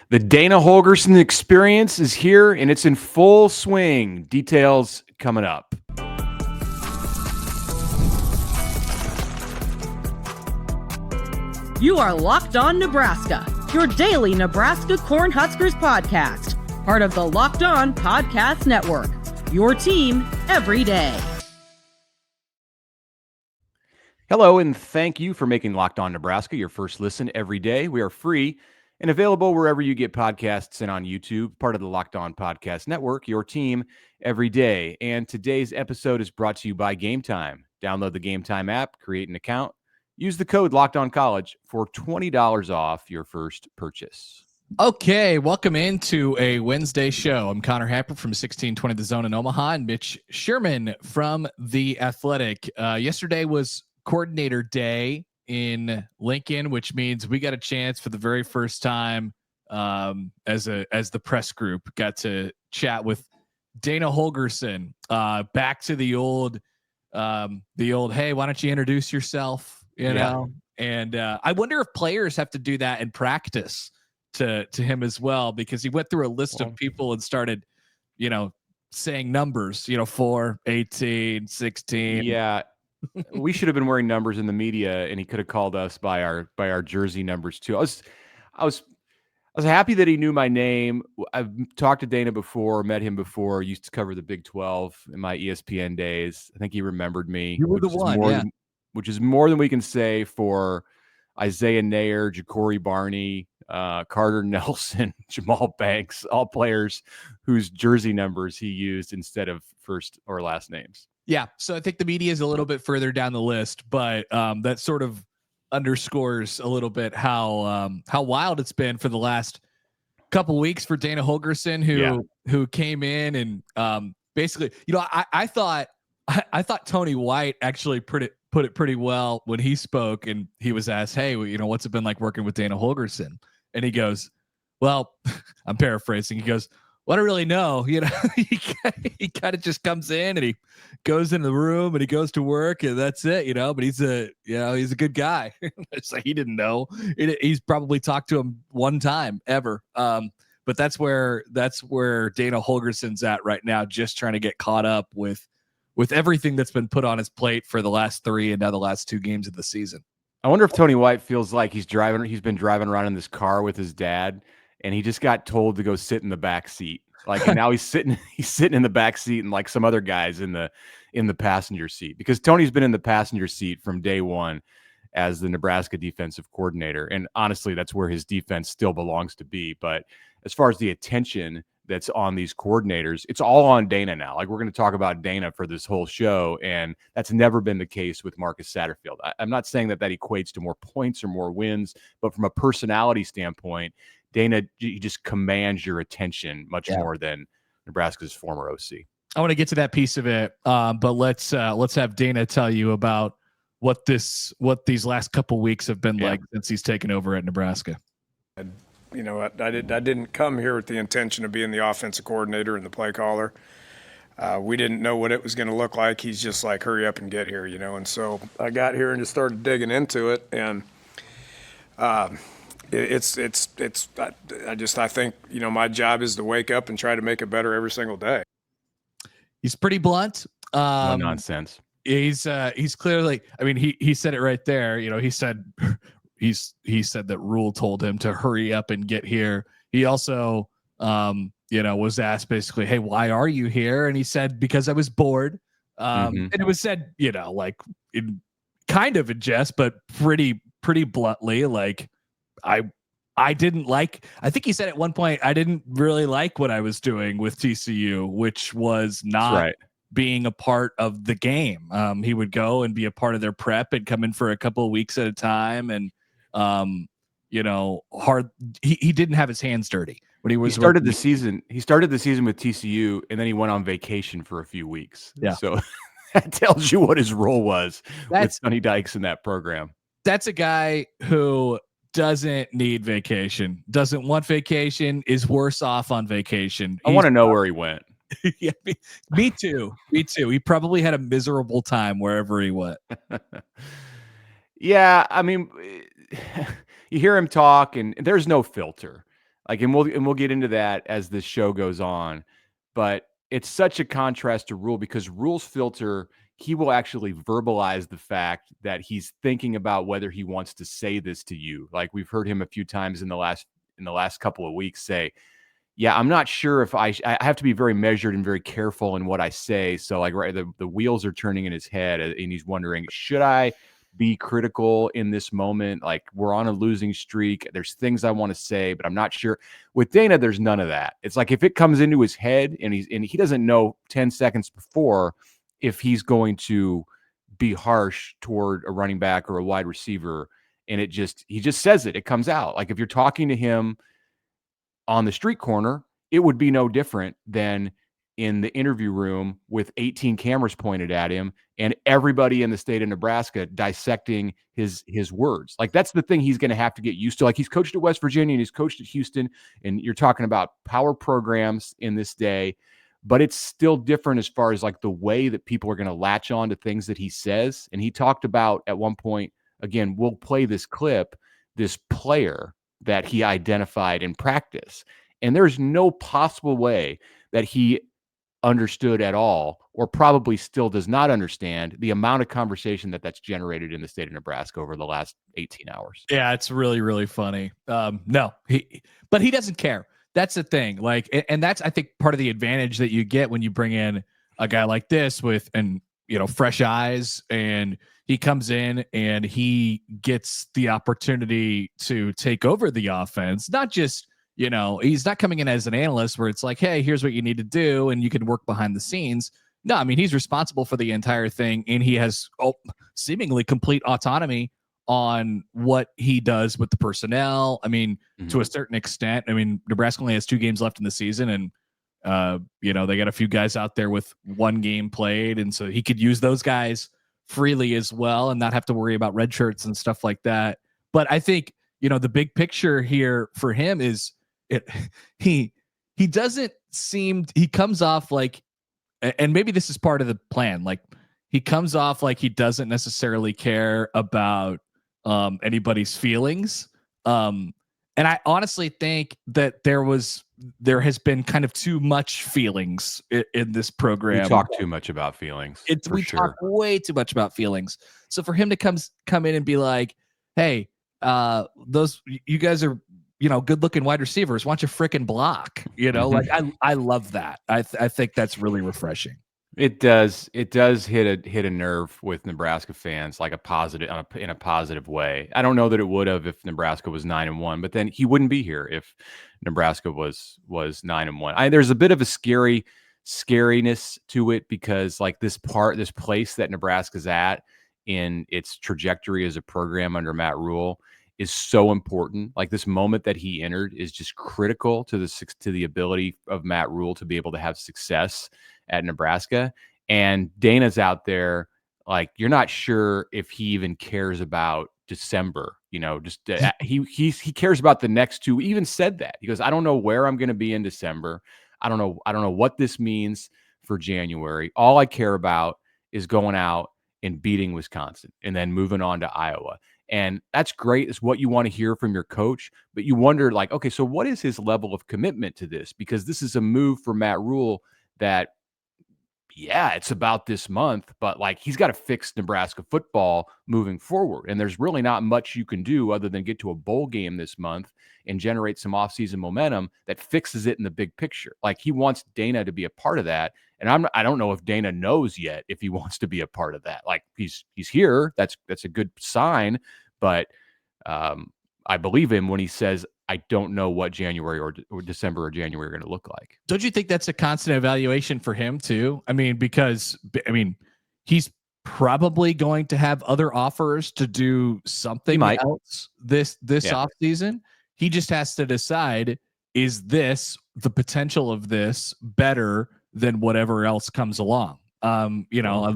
The Dana Holgorsen experience is here and it's in full swing. Details coming up. You are Locked On Nebraska, your daily Nebraska Cornhuskers podcast, part of the Locked On Podcast Network, your team every day. Hello, and thank you for making Locked On Nebraska your first listen every day. We are free and available wherever you get podcasts and on YouTube, part of the Locked On Podcast Network, your team every day. And today's episode is brought to you by Game Time. Download the Game Time app, create an account, use the code Locked On College for $20 off your first purchase. Okay, welcome into a Wednesday show. I'm Connor Happer from 1620 The Zone in Omaha and Mitch Sherman from The Athletic. Yesterday was Coordinator Day in Lincoln, which means we got a chance for the very first time as the press group got to chat with Dana Holgorsen. Back to the old hey, why don't you introduce yourself? You know, and I wonder if players have to do that in practice to him as well, because he went through a list of people and started, saying numbers, 4, 18, 16. Yeah. We should have been wearing numbers in the media, and he could have called us by our jersey numbers too. I was happy that he knew my name. I've talked to Dana before, met him before, used to cover the Big 12 in my ESPN days. I think he remembered me. You were the one, which is more than we can say for Isaiah Nair, Ja'Cory Barney, Carter Nelson, Jamal Banks, all players whose jersey numbers he used instead of first or last names. Yeah, so I think the media is a little bit further down the list, but that sort of underscores a little bit how wild it's been for the last couple weeks for Dana Holgorsen, who came in and basically, I thought Tony White actually put it pretty well when he spoke, and he was asked, "Hey, what's it been like working with Dana Holgorsen?" And he goes, "Well," I'm paraphrasing. He goes, "Well, I don't really know." He kind of just comes in and he goes into the room and he goes to work and that's it, But he's a good guy. It's like he didn't know. He's probably talked to him one time ever. But that's where Dana Holgorsen's at right now, just trying to get caught up with everything that's been put on his plate for the last 3 and now the last 2 games of the season. I wonder if Tony White feels like he's been driving around in this car with his dad, and he just got told to go sit in the back seat. And now he's sitting in the back seat, and like some other guys in the passenger seat, because Tony's been in the passenger seat from day one as the Nebraska defensive coordinator. And honestly, that's where his defense still belongs to be. But as far as the attention that's on these coordinators, it's all on Dana now. Like, we're going to talk about Dana for this whole show, and that's never been the case with Marcus Satterfield. I'm not saying that equates to more points or more wins, but from a personality standpoint, Dana, he just commands your attention much more than Nebraska's former OC. I want to get to that piece of it, but let's have Dana tell you about what these last couple weeks have been like since he's taken over at Nebraska. I didn't come here with the intention of being the offensive coordinator and the play caller. We didn't know what it was going to look like. He's just like, hurry up and get here, And so I got here and just started digging into it, and I think my job is to wake up and try to make it better every single day. He's pretty blunt. No nonsense. He's clearly, he said it right there. He said that Rhule told him to hurry up and get here. He also was asked basically, "Hey, why are you here?" And he said, "Because I was bored." And it was said, in kind of in jest, but pretty bluntly, like, I didn't like, I think he said at one point, I didn't really like what I was doing with TCU, which was not being a part of the game. He would go and be a part of their prep and come in for a couple of weeks at a time. And, he didn't have his hands dirty when he started the season. He started the season with TCU, and then he went on vacation for a few weeks. Yeah. So that tells you what his role was with Sonny Dykes in that program. That's a guy who doesn't need vacation, doesn't want vacation, is worse off on vacation. I want to know where he went. Yeah, me too. He probably had a miserable time wherever he went. Yeah, you hear him talk, and there's no filter. Like, and we'll get into that as this show goes on. But it's such a contrast to Rhule, because Rhule's filter, he will actually verbalize the fact that he's thinking about whether he wants to say this to you. Like, we've heard him a few times in the last couple of weeks say, yeah, I'm not sure if I have to be very measured and very careful in what I say. So, like, right, the wheels are turning in his head, and he's wondering, should I be critical in this moment? Like, we're on a losing streak. There's things I want to say, but I'm not sure. With Dana, there's none of that. It's like, if it comes into his head and he doesn't know 10 seconds before if he's going to be harsh toward a running back or a wide receiver, and he just says it. It comes out. Like, if you're talking to him on the street corner, it would be no different than in the interview room with 18 cameras pointed at him and everybody in the state of Nebraska dissecting his words. Like, that's the thing he's going to have to get used to. Like, he's coached at West Virginia and he's coached at Houston, and you're talking about power programs in this day, but it's still different as far as like the way that people are going to latch on to things that he says. And he talked about at one point, again, we'll play this clip, this player that he identified in practice. And there's no possible way that he understood at all, or probably still does not understand, the amount of conversation that's generated in the state of Nebraska over the last 18 hours. Yeah, it's really, really funny. No, but he doesn't care. That's the thing. Like, and that's, I think, part of the advantage that you get when you bring in a guy like this with, and fresh eyes, and he comes in and he gets the opportunity to take over the offense. Not just, he's not coming in as an analyst where it's like, hey, here's what you need to do, and you can work behind the scenes. No, I mean, he's responsible for the entire thing, and he has seemingly complete autonomy on what he does with the personnel. I mean, to a certain extent. I mean, Nebraska only has 2 games left in the season, and they got a few guys out there with 1 game played, and so he could use those guys freely as well and not have to worry about red shirts and stuff like that. But I think, the big picture here for him is he doesn't seem, he comes off like, and maybe this is part of the plan, like he comes off like he doesn't necessarily care about anybody's feelings. And I honestly think that there has been kind of too much feelings in this program. We talk too much about feelings. We talk way too much about feelings. So for him to come in and be like, hey, you guys are, good looking wide receivers. Why don't you fricking block? Like I love that. I think that's really refreshing. It does hit a nerve with Nebraska fans, like in a positive way. I don't know that it would have if Nebraska was 9-1, but then he wouldn't be here if Nebraska was 9-1. There's a bit of a scariness to it, because like this place that Nebraska's at in its trajectory as a program under Matt Rhule is so important. Like, this moment that he entered is just critical to the ability of Matt Rhule to be able to have success at Nebraska. And Dana's out there, like, you're not sure if he even cares about December. He cares about the next 2. He even said that. He goes, I don't know where I'm going to be in December. I don't know what this means for January. All I care about is going out and beating Wisconsin and then moving on to Iowa. And that's great. It's what you want to hear from your coach. But you wonder, like, okay, so what is his level of commitment to this? Because this is a move for Matt Rhule that, yeah, it's about this month, but like, he's got to fix Nebraska football moving forward. And there's really not much you can do other than get to a bowl game this month and generate some offseason momentum that fixes it in the big picture. Like, he wants Dana to be a part of that. And I don't know if Dana knows yet if he wants to be a part of that. Like, he's here. That's a good sign. But I believe him when he says, I don't know what January or December or January are going to look like. Don't you think that's a constant evaluation for him too? I mean, because he's probably going to have other offers to do something else this off season. He just has to decide, is this, the potential of this, better than whatever else comes along? I'm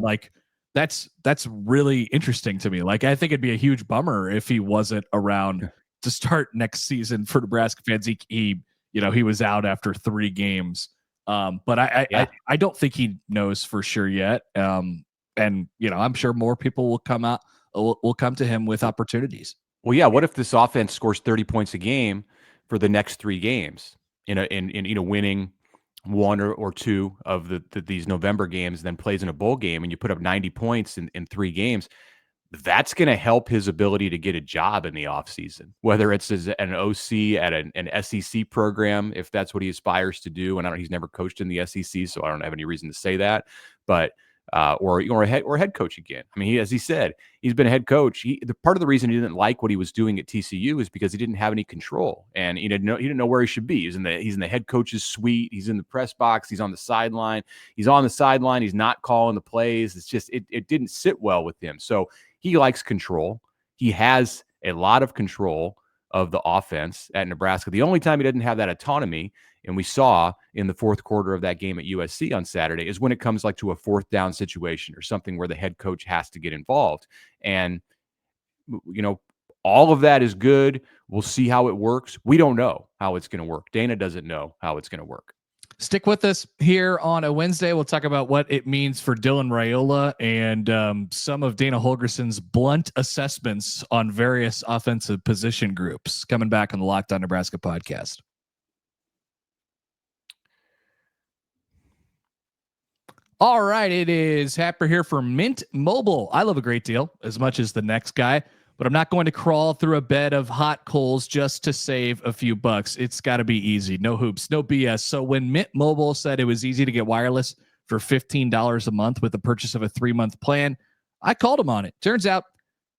like, that's really interesting to me. Like, I think it'd be a huge bummer if he wasn't around to start next season for Nebraska fans. He was out after 3 games. But I don't think he knows for sure yet. And I'm sure more people will come to him with opportunities. Well, yeah. What if this offense scores 30 points a game for the next 3 games in winning one or two of these November games, then plays in a bowl game, and you put up 90 points in 3 games, that's going to help his ability to get a job in the offseason, whether it's as an OC at an SEC program, if that's what he aspires to do. And he's never coached in the SEC, so I don't have any reason to say that, but or a head coach again. I mean, as he said, he's been a head coach. Part of the reason he didn't like what he was doing at TCU is because he didn't have any control, and he didn't know where he should be. He's in the head coach's suite. He's in the press box. He's on the sideline. He's on the sideline. He's not calling the plays. It's just it didn't sit well with him. So he likes control. He has a lot of control of the offense at Nebraska. The only time he didn't have that autonomy, and we saw in the fourth quarter of that game at USC on Saturday, is when it comes like to a 4th down situation or something where the head coach has to get involved. And, all of that is good. We'll see how it works. We don't know how it's going to work. Dana doesn't know how it's going to work. Stick with us here on a Wednesday. We'll talk about what it means for Dylan Raiola and some of Dana Holgorsen's blunt assessments on various offensive position groups coming back on the Locked On Nebraska podcast. All right, it is Happer here for Mint Mobile. I love a great deal as much as the next guy, but I'm not going to crawl through a bed of hot coals just to save a few bucks. It's got to be easy. No hoops, no BS. So when Mint Mobile said it was easy to get wireless for $15 a month with the purchase of a 3-month plan, I called them on it. Turns out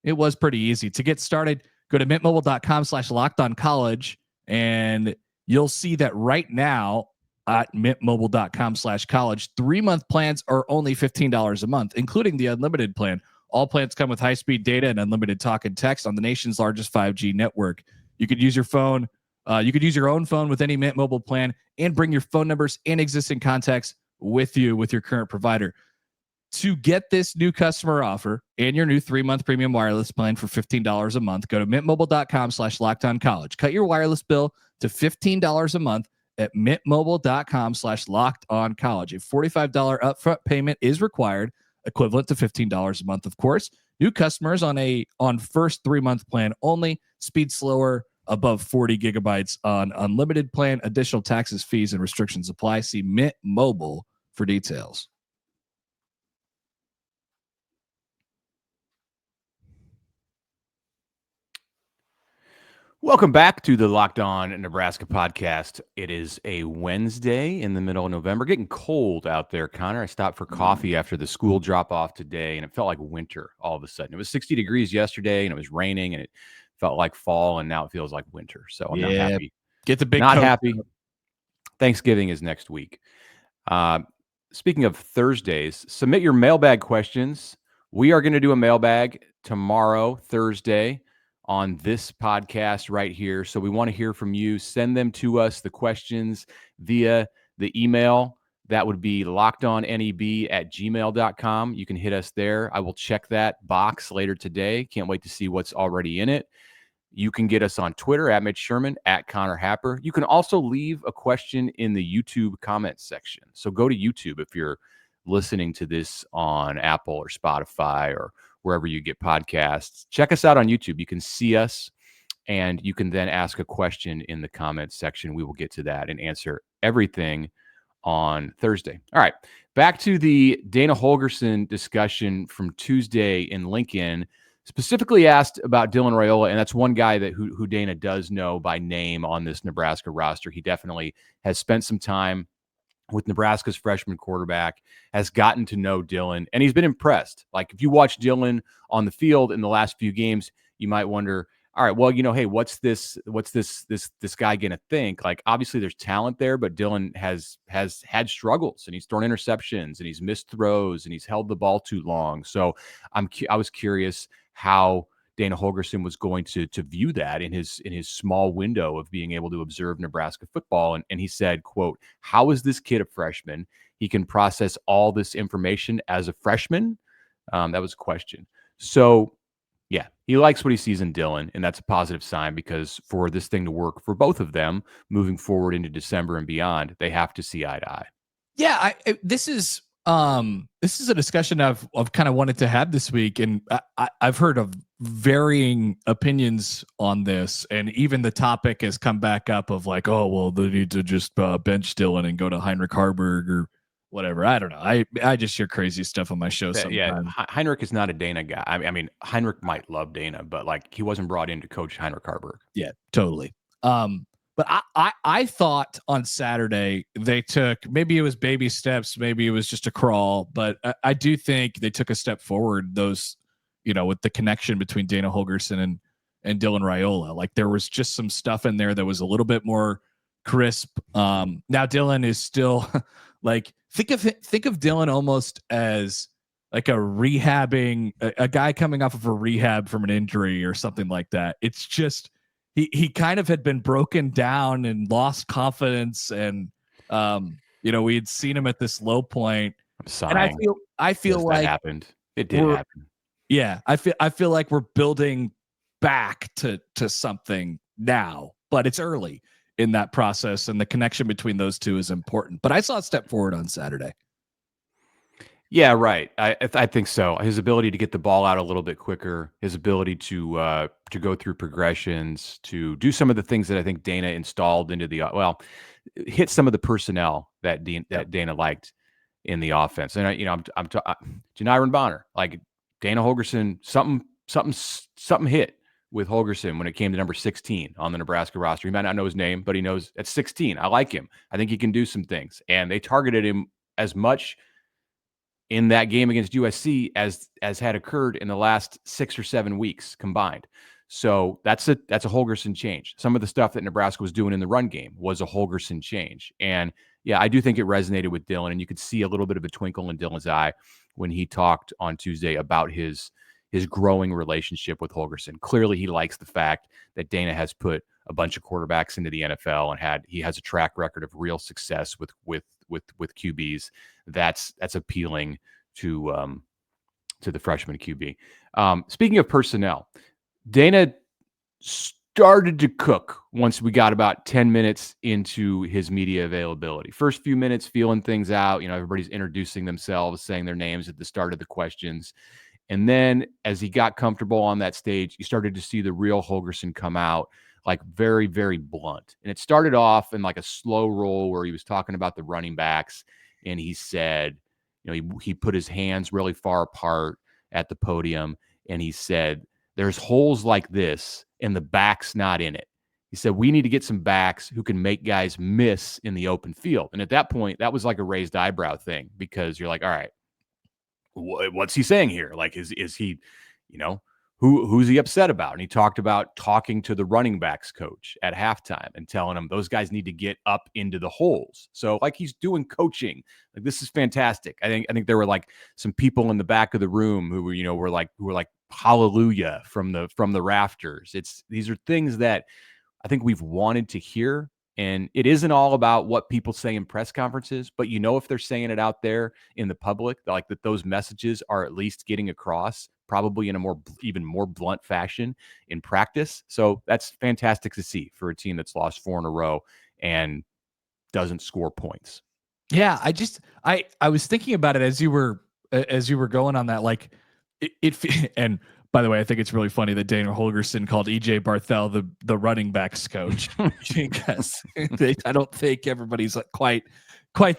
it was pretty easy. To get started, go to mintmobile.com/lockedoncollege, and you'll see that right now at mintmobile.com/college, 3-month plans are only $15 a month, including the unlimited plan. All plans come with high-speed data and unlimited talk and text on the nation's largest 5G network. You could use your phone. You could use your own phone with any Mint Mobile plan and bring your phone numbers and existing contacts with you with your current provider. To get this new customer offer and your new 3-month premium wireless plan for $15 a month, go to mintmobile.com/lockedoncollege. Cut your wireless bill to $15 a month at mintmobile.com/lockedoncollege. A $45 upfront payment is required, equivalent to $15 a month, of course. New customers on first 3-month plan only. Speed slower, above 40 gigabytes on unlimited plan. Additional taxes, fees, and restrictions apply. See Mint Mobile for details. Welcome back to the Locked On Nebraska podcast. It is a Wednesday in the middle of November. Getting cold out there, Connor. I stopped for coffee after the school drop-off today, and it felt like winter all of a sudden. It was 60 degrees yesterday, and it was raining, and it felt like fall, and now it feels like winter. So I'm not happy. Get the big not coat. happy. Thanksgiving is next week. Speaking of Thursdays, submit your mailbag questions. We are going to do a mailbag tomorrow, Thursday, on this podcast right here. So we want to hear from you. Send them to us, the questions, via the email. That would be lockedonneb@gmail.com. You can hit us there. I will check that box later today. Can't wait to see what's already in it. You can get us on Twitter at Mitch Sherman, at Connor Happer. You can also leave a question in the YouTube comments section. So go to YouTube if you're listening to this on Apple or Spotify or wherever you get podcasts. Check us out on YouTube. You can see us, and you can then ask a question in the comments section. We will get to that and answer everything on Thursday. All right, back to the Dana Holgorsen discussion from Tuesday in Lincoln. Specifically asked about Dylan Raiola, and that's one guy that who Dana does know by name on this Nebraska roster. He definitely has spent some time with Nebraska's freshman quarterback, has gotten to know Dylan, and he's been impressed. Like, if you watch Dylan on the field in the last few games, you might wonder, all right, well, hey, what's this guy gonna think? Like, obviously there's talent there, but Dylan has had struggles, and he's thrown interceptions, and he's missed throws, and he's held the ball too long. So I was curious how Dana Holgorsen was going to view that in his small window of being able to observe Nebraska football. And he said, quote, "How is this kid a freshman? He can process all this information as a freshman?" That was a question. So, yeah, he likes what he sees in Dylan, and that's a positive sign, because for this thing to work for both of them moving forward into December and beyond, they have to see eye to eye. Yeah, this is This is a discussion I've kind of wanted to have this week, and I've heard of varying opinions on this, and even the topic has come back up of like, oh well, they need to just bench Dylan and go to Heinrich Harburg or whatever. I don't know. I just hear crazy stuff on my show sometimes. Yeah, Heinrich is not a Dana guy. I mean, Heinrich might love Dana, but like he wasn't brought in to coach Heinrich Harburg. Yeah, totally. But I thought on Saturday they took, maybe it was baby steps, maybe it was just a crawl, but I do think they took a step forward. Those, with the connection between Dana Holgorsen and Dylan Raiola, like there was just some stuff in there that was a little bit more crisp. Now Dylan is still like, think of Dylan almost as like a rehabbing, a guy coming off of a rehab from an injury or something like that. It's just, he kind of had been broken down and lost confidence, and we had seen him at this low point. I'm sighing. And I feel like that happened. It did happen. Yeah, I feel like we're building back to something now, but it's early in that process, and the connection between those two is important. But I saw a step forward on Saturday. Yeah, right. I think so. His ability to get the ball out a little bit quicker, his ability to go through progressions, to do some of the things that I think Dana installed into hit some of the personnel that Dana liked in the offense. And I'm Janiron Bonner, like Dana Holgorsen, something hit with Holgorsen when it came to number 16 on the Nebraska roster. He might not know his name, but he knows at 16. I like him. I think he can do some things, and they targeted him as much in that game against USC as had occurred in the last 6 or 7 weeks combined. So that's a Holgorsen change. Some of the stuff that Nebraska was doing in the run game was a Holgorsen change. And yeah, I do think it resonated with Dylan, and you could see a little bit of a twinkle in Dylan's eye when he talked on Tuesday about his growing relationship with Holgorsen. Clearly he likes the fact that Dana has put a bunch of quarterbacks into the NFL, and he has a track record of real success with QBs. That's appealing to the freshman QB. Speaking of personnel, Dana started to cook once we got about 10 minutes into his media availability. First few minutes, feeling things out. Everybody's introducing themselves, saying their names at the start of the questions. And then as he got comfortable on that stage, you started to see the real Holgorsen come out, like very, very blunt. And it started off in like a slow roll where he was talking about the running backs. And he said, he put his hands really far apart at the podium. And he said, there's holes like this and the back's not in it. He said, we need to get some backs who can make guys miss in the open field. And at that point, that was like a raised eyebrow thing, because you're like, all right, what's he saying here? Like, is he, who's he upset about? And he talked about talking to the running backs coach at halftime and telling him those guys need to get up into the holes. So like he's doing coaching. Like, this is fantastic. I think there were like some people in the back of the room who were like hallelujah from the rafters. These are things that I think we've wanted to hear. And it isn't all about what people say in press conferences, but if they're saying it out there in the public, like that those messages are at least getting across, probably in a even more blunt fashion in practice. So that's fantastic to see for a team that's lost 4 in a row and doesn't score points. Yeah, I was thinking about it as you were going on that, like it and by the way, I think it's really funny that Dana Holgorsen called EJ Barthel the running backs coach, because I don't think everybody's quite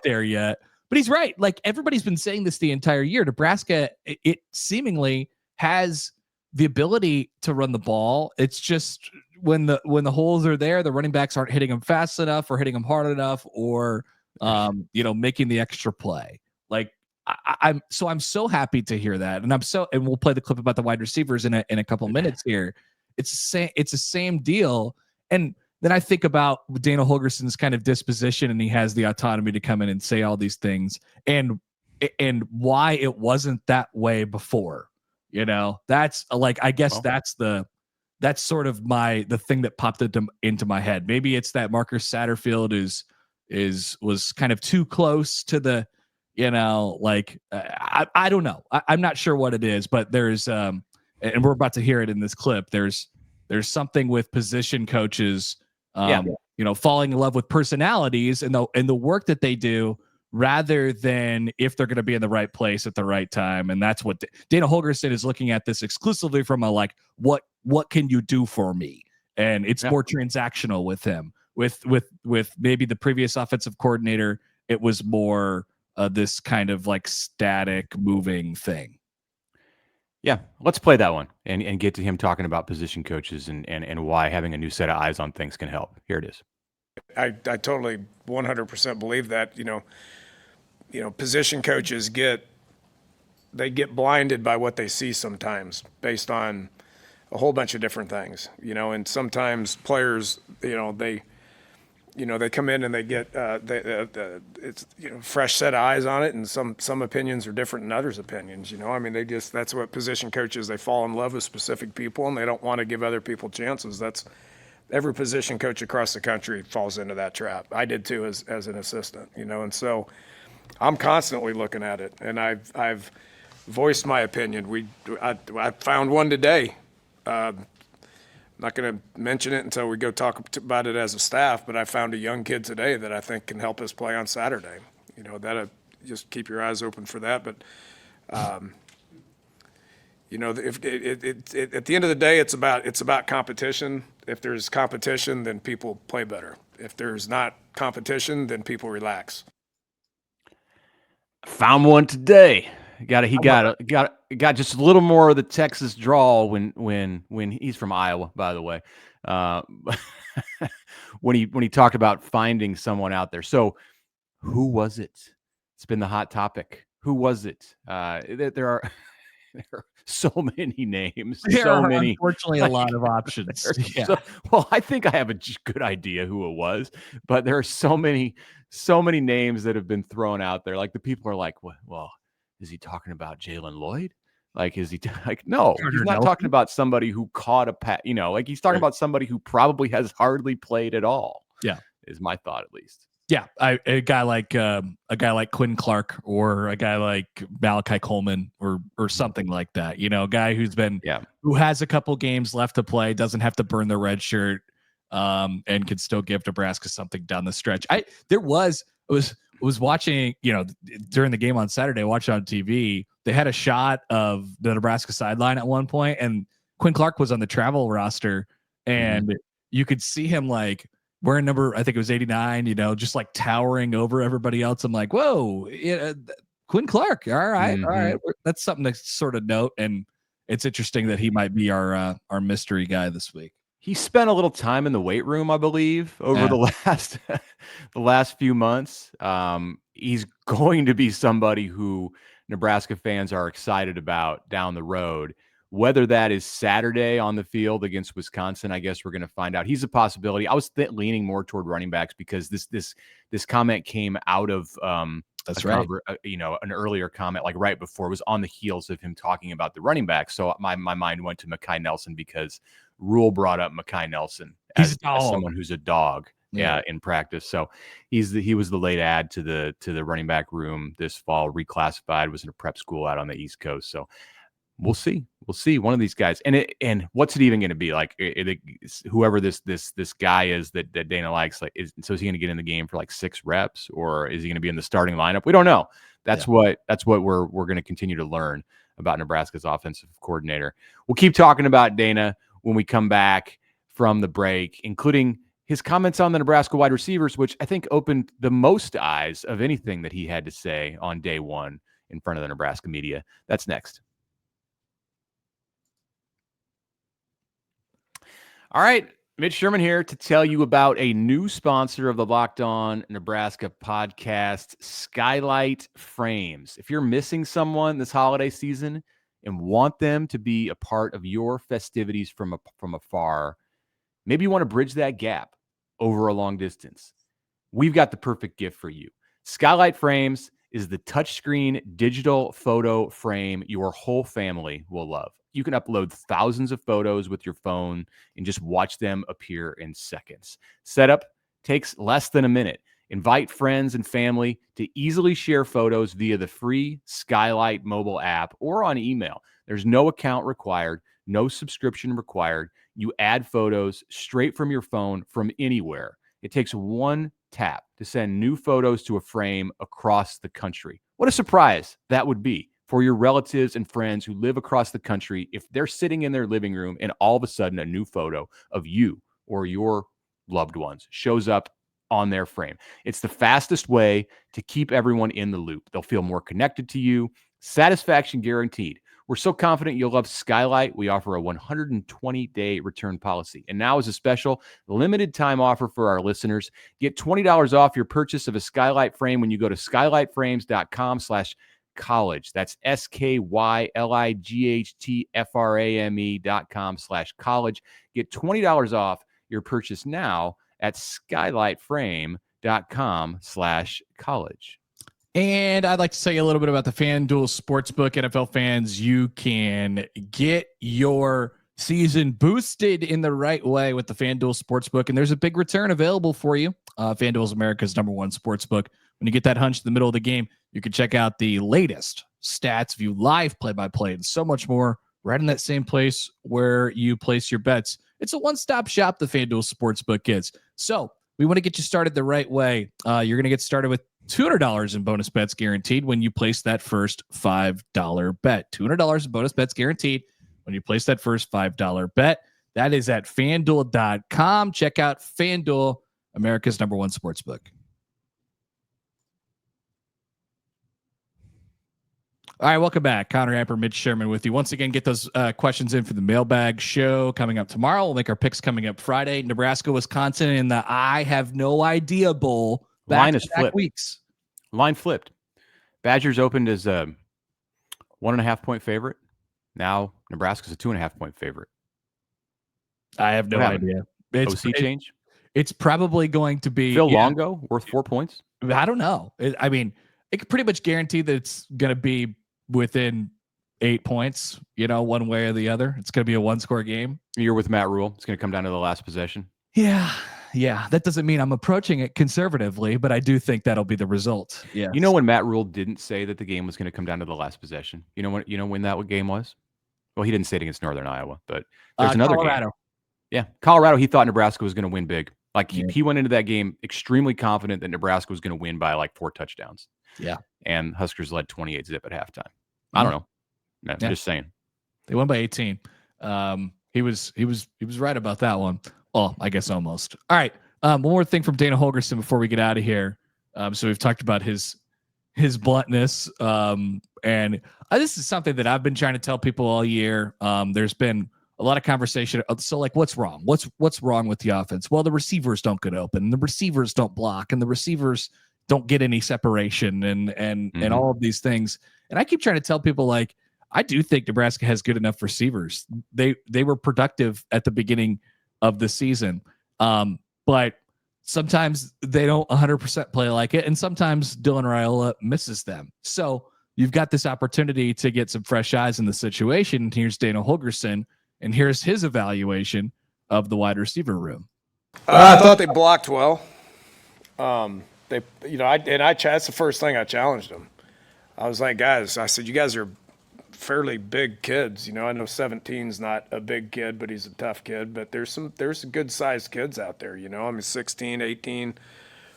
there yet. But he's right. Like, everybody's been saying this the entire year. Nebraska, it seemingly has the ability to run the ball. It's just when the holes are there, the running backs aren't hitting them fast enough or hitting them hard enough, or making the extra play. Like, I'm so happy to hear that, and we'll play the clip about the wide receivers in a couple minutes here. It's the same deal. And then I think about Dana Holgorsen's kind of disposition, and he has the autonomy to come in and say all these things, and why it wasn't that way before. That's like, I guess that's sort of the thing that popped into my head. Maybe it's that Marcus Satterfield was kind of too close to the. I don't know. I'm not sure what it is, but there's, and we're about to hear it in this clip. There's something with position coaches, falling in love with personalities and the work that they do rather than if they're going to be in the right place at the right time. And that's what Dana Holgorsen is looking at this exclusively from a, like, what can you do for me? And it's more transactional with him. With maybe the previous offensive coordinator, it was more this kind of like static moving thing. Yeah, let's play that one and get to him talking about position coaches and why having a new set of eyes on things can help. Here it is. I totally 100% believe that. Position coaches get blinded by what they see sometimes based on a whole bunch of different things, and sometimes players, they come in and they get it's fresh set of eyes on it, and some opinions are different than others' opinions. That's what position coaches, they fall in love with specific people and they don't want to give other people chances. That's every position coach across the country falls into that trap. I did too as an assistant, and so I'm constantly looking at it, and I've voiced my opinion. I found one today. I'm not going to mention it until we go talk about it as a staff, but I found a young kid today that I think can help us play on Saturday. Just keep your eyes open for that. But, if at the end of the day, it's about competition. If there's competition, then people play better. If there's not competition, then people relax. Found one today. He got just a little more of the Texas drawl when he's from Iowa, by the way. When he talked about finding someone out there. So who was it? It's been the hot topic. Who was it? There are so many names. Unfortunately, a lot of options. Yeah. Well, I think I have a good idea who it was, but there are so many names that have been thrown out there. Like the people are like, well, is he talking about Jalen Lloyd? Like, is he like, no, he's not talking about somebody who caught like he's talking about somebody who probably has hardly played at all. Yeah. Is my thought, at least. Yeah. A guy like Quinn Clark, or a guy like Malachi Coleman, or something like that, a guy who has a couple games left to play, doesn't have to burn the red shirt, and can still give Nebraska something down the stretch. I was watching, during the game on Saturday, watching on TV, they had a shot of the Nebraska sideline at one point, and Quinn Clark was on the travel roster, and you could see him like wearing number, I think it was 89, just like towering over everybody else. I'm like, whoa, Quinn Clark. All right. All right. That's something to sort of note. And it's interesting that he might be our mystery guy this week. He spent a little time in the weight room, I believe, over the last few months. He's going to be somebody who Nebraska fans are excited about down the road. Whether that is Saturday on the field against Wisconsin, I guess we're going to find out. He's a possibility. I was leaning more toward running backs because this comment came out of that's right. An earlier comment, like right before, it was on the heels of him talking about the running back. So my mind went to Mekhi Nelson because Rhule brought up Mekhi Nelson as someone who's a dog. Yeah, in practice. So he was the late add to the running back room this fall, reclassified, was in a prep school out on the East Coast. So we'll see one of these guys. And what's it even going to be like? Whoever this guy is that Dana likes, like, is he going to get in the game for like 6 reps, or is he going to be in the starting lineup? We don't know. That's what we're going to continue to learn about Nebraska's offensive coordinator. We'll keep talking about Dana when we come back from the break, including his comments on the Nebraska wide receivers, which I think opened the most eyes of anything that he had to say on day one in front of the Nebraska media. That's next. All right, Mitch Sherman here to tell you about a new sponsor of the Locked On Nebraska podcast, Skylight Frames. If you're missing someone this holiday season and want them to be a part of your festivities from afar, maybe you want to bridge that gap over a long distance, we've got the perfect gift for you. Skylight Frames is the touchscreen digital photo frame your whole family will love. You can upload thousands of photos with your phone and just watch them appear in seconds. Setup takes less than a minute. Invite friends and family to easily share photos via the free Skylight mobile app or on email. There's no account required, no subscription required. You add photos straight from your phone from anywhere. It takes one tap to send new photos to a frame across the country. What a surprise that would be for your relatives and friends who live across the country if they're sitting in their living room and all of a sudden a new photo of you or your loved ones shows up on their frame. It's the fastest way to keep everyone in the loop. They'll feel more connected to you. Satisfaction guaranteed. We're so confident you'll love Skylight. We offer a 120-day return policy. And now, as a special limited time offer for our listeners, get $20 off your purchase of a Skylight frame when you go to skylightframes.com/college. That's SKYLIGHTFRAME.com/college. Get $20 off your purchase now at skylightframe.com/college. And I'd like to tell you a little bit about the FanDuel Sportsbook. NFL fans, you can get your season boosted in the right way with the FanDuel Sportsbook, and there's a big return available for you. FanDuel is America's #1 sportsbook. When you get that hunch in the middle of the game, you can check out the latest stats, view live play-by-play, and so much more right in that same place where you place your bets. It's a one-stop shop, the FanDuel Sportsbook is. So we want to get you started the right way. You're going to get started with $200 in bonus bets guaranteed when you place that first $5 bet. $200 in bonus bets guaranteed when you place that first $5 bet. That is at FanDuel.com. Check out FanDuel, America's #1 sportsbook. All right, welcome back. Connor Apper, Mitch Sherman with you. Once again, get those questions in for the mailbag show coming up tomorrow. We'll make our picks coming up Friday. Nebraska, Wisconsin in the I have no idea bowl. Line is flipped. Weeks. Line flipped. Badgers opened as a 1.5-point favorite. Now Nebraska's a 2.5-point favorite. I have no idea. OC change? It's probably going to be Phil Longo worth 4 points. I don't know. It could pretty much guarantee that it's going to be within 8 points, one way or the other. It's going to be a one-score game. You're with Matt Rhule. It's going to come down to the last possession. Yeah. That doesn't mean I'm approaching it conservatively, but I do think that'll be the result. Yeah. You know when Matt Rhule didn't say that the game was going to come down to the last possession? You know when that game was? Well, he didn't say it against Northern Iowa, but there's another Colorado. game. Yeah, Colorado. He thought Nebraska was going to win big. He went into that game extremely confident that Nebraska was going to win by 4 touchdowns. Yeah. And Huskers led 28-0 at halftime. I don't know. I'm just saying. They won by 18. He was right about that one. Well, I guess almost. All right. One more thing from Dana Holgorsen before we get out of here. So we've talked about his bluntness. And this is something that I've been trying to tell people all year. There's been a lot of conversation. So what's wrong? What's wrong with the offense? Well, the receivers don't get open. The receivers don't block, and the receivers don't get any separation and all of these things. And I keep trying to tell people, I do think Nebraska has good enough receivers. They were productive at the beginning of the season. But sometimes they don't 100% play like it. And sometimes Dylan Raiola misses them. So you've got this opportunity to get some fresh eyes in the situation. And here's Dana Holgorsen, and here's his evaluation of the wide receiver room. I thought they blocked well. That's the first thing I challenged them. I was like, guys, I said, you guys are fairly big kids. I know 17's not a big kid, but he's a tough kid. But there's good sized kids out there. 16, 18,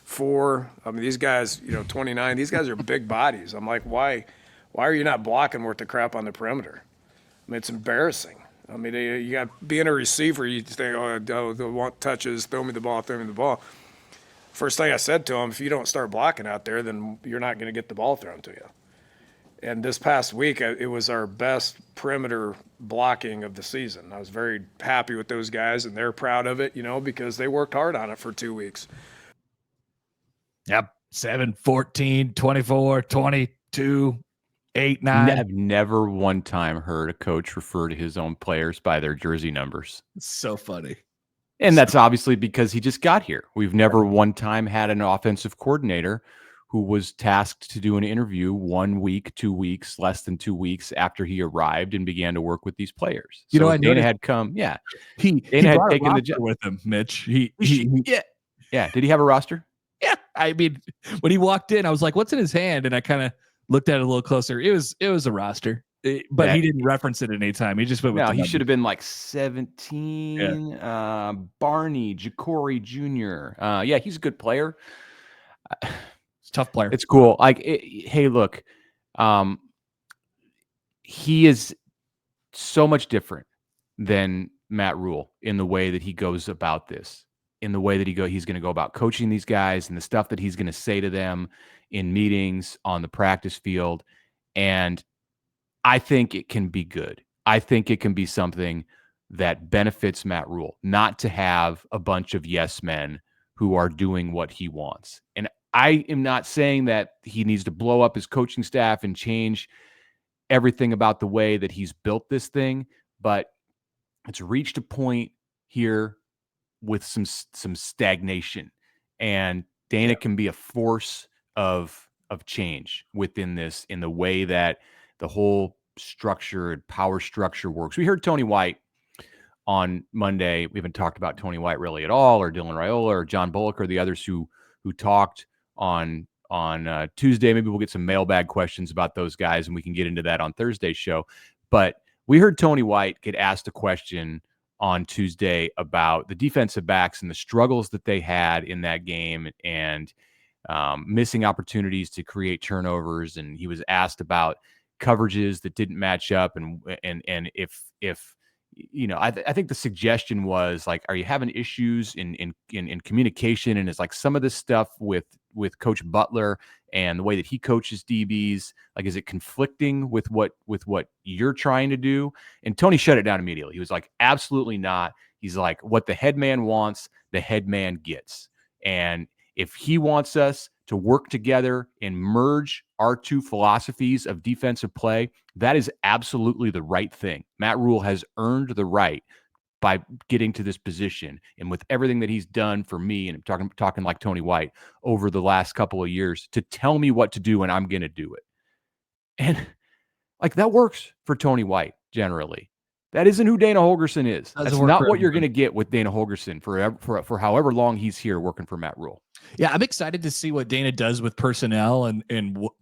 4. These guys, 29. These guys are big bodies. I'm like, why are you not blocking worth the crap on the perimeter? It's embarrassing. You got being a receiver. You think, they want touches. Throw me the ball. First thing I said to him, if you don't start blocking out there, then you're not going to get the ball thrown to you. And this past week, it was our best perimeter blocking of the season. I was very happy with those guys, and they're proud of it, because they worked hard on it for 2 weeks. Yep. 7, 14, 24, 22, 8, 9. I've never one time heard a coach refer to his own players by their jersey numbers. It's so funny. And that's obviously because he just got here. We've never one time had an offensive coordinator who was tasked to do an interview 1 week, 2 weeks, less than 2 weeks after he arrived and began to work with these players. Dana had come. Yeah. Dana had taken the job with him, Mitch. Yeah. Did he have a roster? Yeah. When he walked in, I was like, what's in his hand? And I kind of looked at it a little closer. It was a roster. But he didn't reference it at any time. He just went with no. the He number. should have been like 17. Barney Jacory Jr. Yeah, he's a good player. It's a tough player. It's cool. Like, hey, look, he is so much different than Matt Rhule in the way that he goes about this, in the way that he's going to go about coaching these guys and the stuff that he's going to say to them in meetings on the practice field. And I think it can be good. I think it can be something that benefits Matt Rhule, not to have a bunch of yes men who are doing what he wants. And I am not saying that he needs to blow up his coaching staff and change everything about the way that he's built this thing, but it's reached a point here with some stagnation, and Dana can be a force of change within this, in the way that the whole structure and power structure works. We heard Tony White on Monday. We haven't talked about Tony White really at all, or Dylan Raiola, or John Bullock, or the others who talked on Tuesday. Maybe we'll get some mailbag questions about those guys, and we can get into that on Thursday's show. But we heard Tony White get asked a question on Tuesday about the defensive backs and the struggles that they had in that game, and missing opportunities to create turnovers. And he was asked about coverages that didn't match up, and if you know, I think the suggestion was like, are you having issues in communication? And it's like some of this stuff with Coach Butler and the way that he coaches DBs, like, is it conflicting with what you're trying to do? And Tony shut it down immediately. He was like, absolutely not. He's like, what the head man wants, the head man gets. And if he wants us to work together and merge our two philosophies of defensive play, that is absolutely the right thing. Matt Rhule has earned the right by getting to this position, and with everything that he's done for me, and I'm talking like Tony White over the last couple of years, to tell me what to do, and I'm going to do it. And like, that works for Tony White generally. That isn't who Dana Holgorsen is. That's not what you're going to get with Dana Holgorsen for however long he's here working for Matt Rhule. Yeah, I'm excited to see what Dana does with personnel, and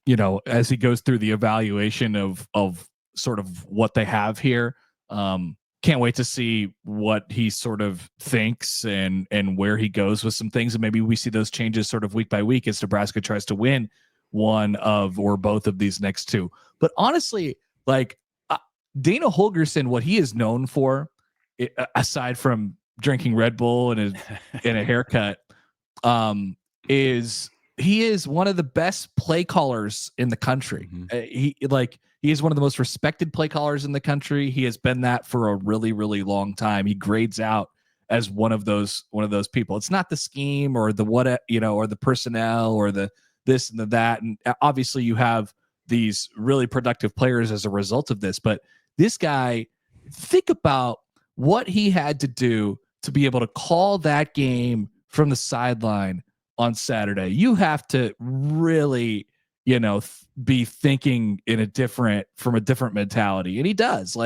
you know, as he goes through the evaluation of sort of what they have here. Can't wait to see what he sort of thinks and where he goes with some things, and maybe we see those changes sort of week by week as Nebraska tries to win one of or both of these next two. But honestly, like, Dana Holgorsen, what he is known for, aside from drinking Red Bull and a haircut, is he is one of the best play callers in the country. Mm-hmm. He is one of the most respected play callers in the country. He has been that for a really, really long time. He grades out as one of those people. It's not the scheme or the or the personnel or the this and the that. And obviously you have these really productive players as a result of this. But this guy, think about what he had to do to be able to call that game from the sideline on Saturday. You have to really, be thinking from a different mentality. And he does,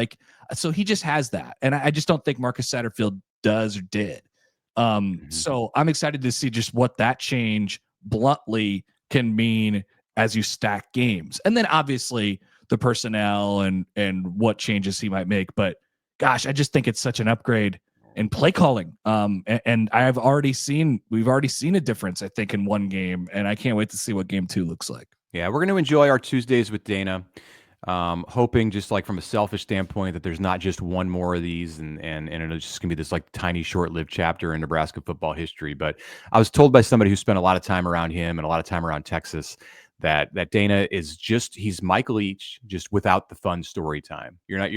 so he just has that. And I just don't think Marcus Satterfield does or did. So I'm excited to see just what that change bluntly can mean as you stack games. And then obviously the personnel and what changes he might make. But gosh, I just think it's such an upgrade in play calling. And we've already seen a difference, I think, in one game, and I can't wait to see what game 2 looks like. Yeah, we're going to enjoy our Tuesdays with Dana. Hoping, just like from a selfish standpoint, that there's not just one more of these and it's just gonna be this like tiny short-lived chapter in Nebraska football history. But I was told by somebody who spent a lot of time around him and a lot of time around Texas that Dana is he's Mike Leach, just without the fun story time. You're not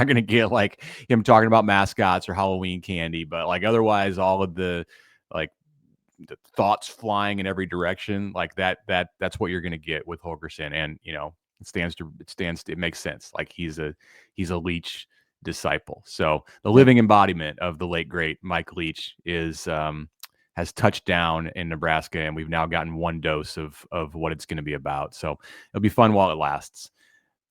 going to get like him talking about mascots or Halloween candy, but like otherwise all of the the thoughts flying in every direction, like that's what you're going to get with Holgorsen. And it makes sense. Like he's a Leach disciple. So the living embodiment of the late great Mike Leach has touched down in Nebraska, and we've now gotten one dose of what it's going to be about. So it'll be fun while it lasts.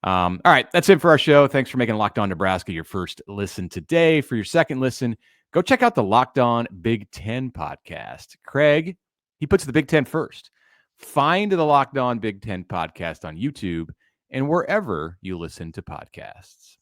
All right, that's it for our show. Thanks for making Locked On Nebraska your first listen today. For your second listen, go check out the Locked On Big Ten podcast. Craig, he puts the Big Ten first. Find the Locked On Big Ten podcast on YouTube and wherever you listen to podcasts.